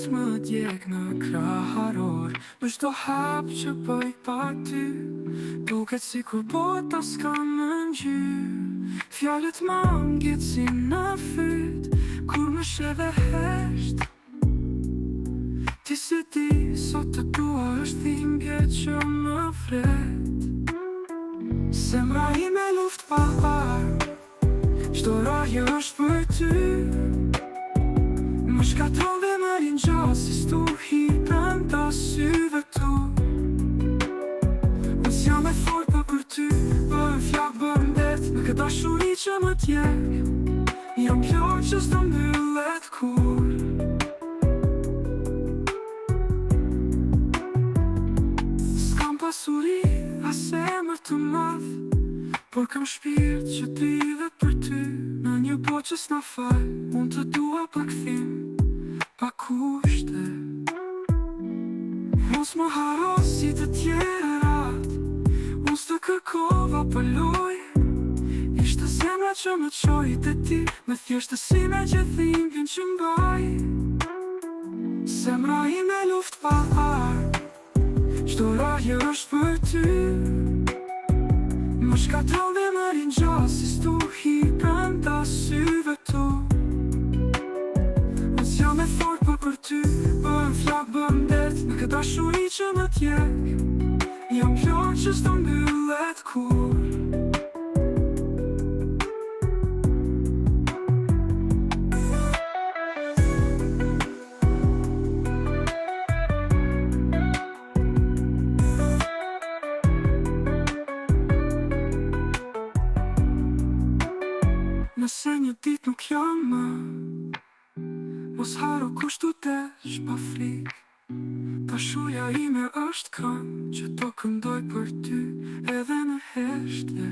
Syt më djeg në kraharor, në çdo hap që bëj pa ty, duket sikur bota s'ka më ngjyrë. Fjalët më ngjitsin në fyt, kur më sheh dhe hesht. Ti se di, sot të tua është dhimbje që më fret. Zemra ime luft pa armë, çdo raje është për ty. Më shkatron dhe më rinjot si stuhi brenda syve tu. Unë s'jam e fort për ty, bërë flak bërë ndet, në këtë dashuri që më t'jek. Jam plot që s'do mbyllet kur. S'kam pasuri, as emër të madh, por kam shpirt që t'lidhet për ty. Në një botë që s'na fal, unë të dua pa kthim, pa kushte. Mos më haro si të tjerat, unë s'të kërkova për loj. Ishte zemra që më qoj te ti, me thjeshtësime që dhimbjen që mbaj. Zemra ime luft pa armë, çdo raje është për ty. Më shkatron dhe më rinjot si stuhi brenda syve tu. Unë s'jam e fort për ty, bërë flak bërë ndet, në këtë dashuri që më t'jek. Jam plot që s'do mbyllet kur. Nëse një dit nuk jam më, mos haro kush tu desh pa frik. Dashuria ime është këngë që do këndoj për ty, edhe në heshtje.